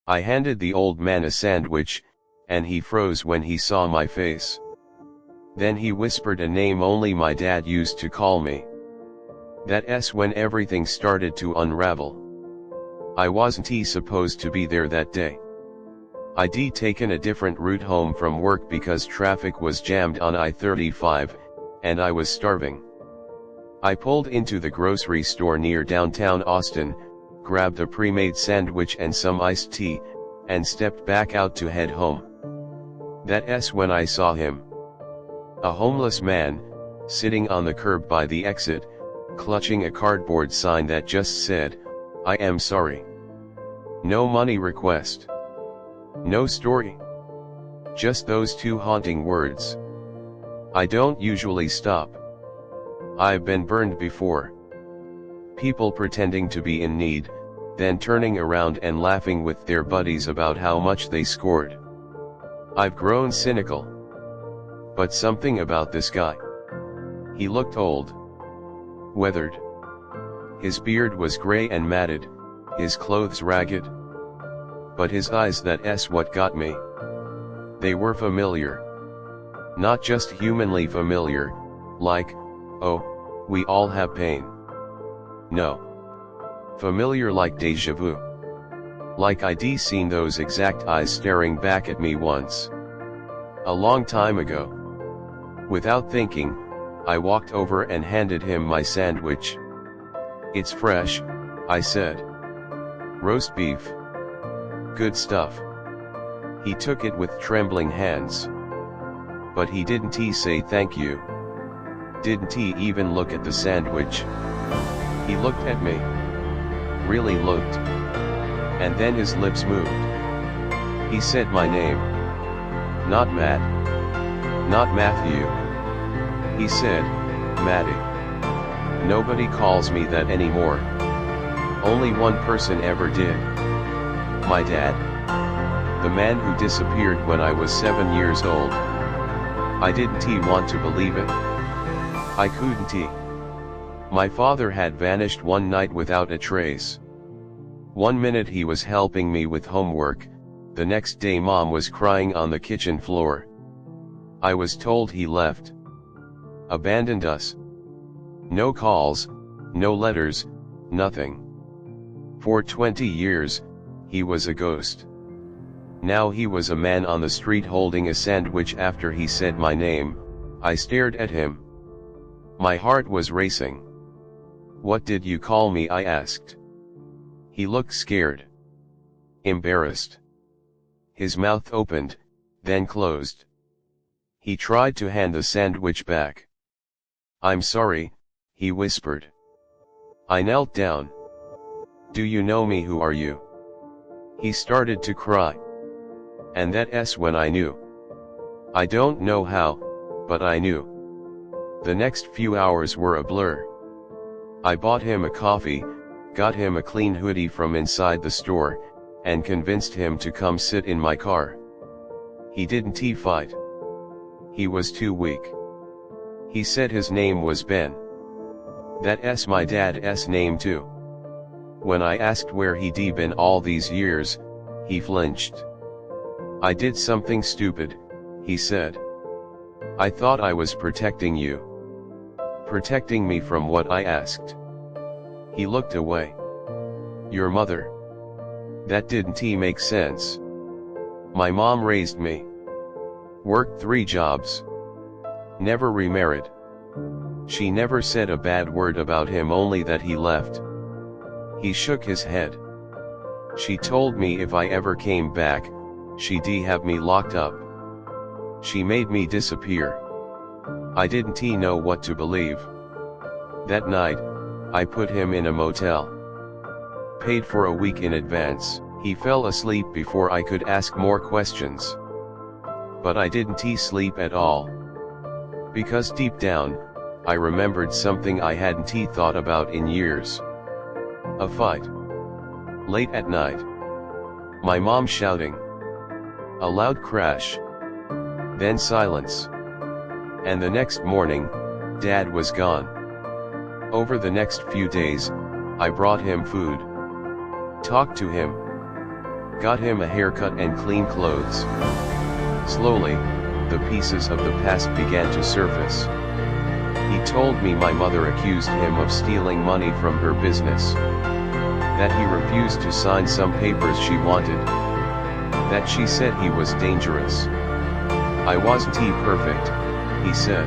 I handed the old man a sandwich, and he froze when he saw my face. Then he whispered a name only my dad used to call me. That's when everything started to unravel. I wasn't supposed to be there that day. I'd taken a different route home from work because traffic was jammed on I-35, and I was starving. I pulled into the grocery store near downtown Austin, grabbed a pre-made sandwich and some iced tea, and stepped back out to head home. That's when I saw him. A homeless man, sitting on the curb by the exit, clutching a cardboard sign that just said, "I am sorry." No money request. No story. Just those two haunting words. I don't usually stop. I've been burned before. People pretending to be in need, then turning around and laughing with their buddies about how much they scored. I've grown cynical. But something about this guy. He looked old. Weathered. His beard was gray and matted, his clothes ragged. But his eyes, that's what got me. They were familiar. Not just humanly familiar, like, oh, we all have pain. No. Familiar like déjà vu. Like I'd seen those exact eyes staring back at me once. A long time ago. Without thinking, I walked over and handed him my sandwich. "It's fresh," I said. "Roast beef. Good stuff." He took it with trembling hands. But he didn't say thank you. Didn't even look at the sandwich. He looked at me. Really looked. And then his lips moved. He said my name. Not Matt. Not Matthew. He said, "Matty." Nobody calls me that anymore. Only one person ever did. My dad. The man who disappeared when I was 7 years old. I didn't want to believe it. I couldn't. My father had vanished one night without a trace. One minute he was helping me with homework, the next day Mom was crying on the kitchen floor. I was told he left. Abandoned us. No calls, no letters, nothing. For 20 years, he was a ghost. Now he was a man on the street holding a sandwich. After he said my name, I stared at him. My heart was racing. "What did you call me?" I asked. He looked scared. Embarrassed. His mouth opened, then closed. He tried to hand the sandwich back. "I'm sorry," he whispered. I knelt down. "Do you know me? Who are you?" He started to cry. And that's when I knew. I don't know how, but I knew. The next few hours were a blur. I bought him a coffee, got him a clean hoodie from inside the store, and convinced him to come sit in my car. He didn't fight. He was too weak. He said his name was Ben. That's my dad's name too. When I asked where he'd been all these years, he flinched. "I did something stupid," he said. "I thought I was protecting you." "Protecting me from what?" I asked. He looked away. "Your mother?" That didn't make sense. My mom raised me. Worked 3 jobs. Never remarried. She never said a bad word about him, only that he left. He shook his head. She told me if I ever came back, she'd have me locked up. She made me disappear. I didn't know what to believe. That night, I put him in a motel. Paid for a week in advance. He fell asleep before I could ask more questions. But I didn't sleep at all. Because deep down, I remembered something I hadn't thought about in years. A fight. Late at night. My mom shouting. A loud crash. Then silence. And the next morning, Dad was gone. Over the next few days, I brought him food. Talked to him. Got him a haircut and clean clothes. Slowly, the pieces of the past began to surface. He told me my mother accused him of stealing money from her business. That he refused to sign some papers she wanted. That she said he was dangerous. I wasn't perfect, he said.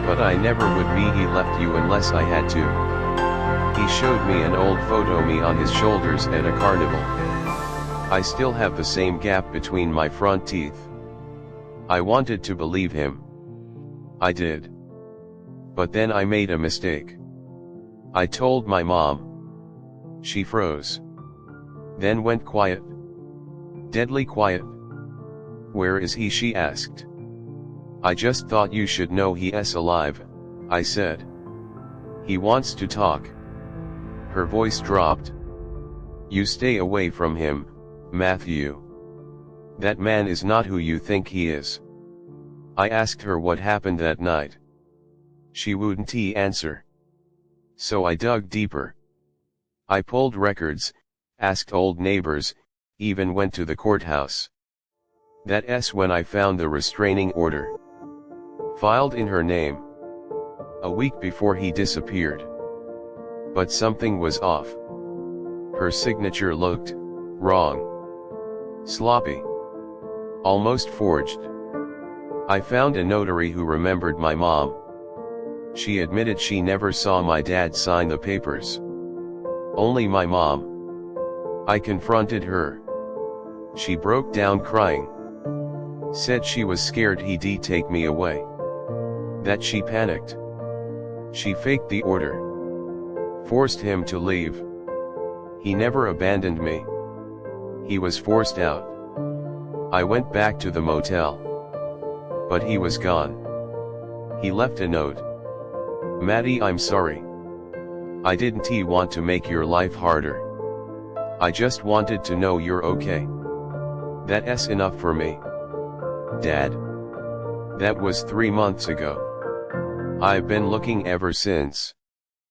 But I never would be he left you unless I had to. He showed me an old photo me on his shoulders at a carnival. I still have the same gap between my front teeth. I wanted to believe him. I did. But then I made a mistake. I told my mom. She froze. Then went quiet. Deadly quiet. Where is he? She asked. I just thought you should know he's alive, I said. He wants to talk. Her voice dropped. You stay away from him, Matthew. That man is not who you think he is. I asked her what happened that night. She wouldn't answer. So I dug deeper. I pulled records, asked old neighbors, even went to the courthouse. That's when I found the restraining order. Filed in her name. A week before he disappeared. But something was off. Her signature looked wrong. Sloppy. Almost forged. I found a notary who remembered my mom. She admitted she never saw my dad sign the papers. Only my mom. I confronted her. She broke down crying. Said she was scared he'd take me away. That she panicked. She faked the order. Forced him to leave. He never abandoned me. He was forced out. I went back to the motel. But he was gone. He left a note. Maddie, I'm sorry. I didn't want to make your life harder. I just wanted to know you're okay. That's enough for me. Dad. That was 3 months ago. I've been looking ever since.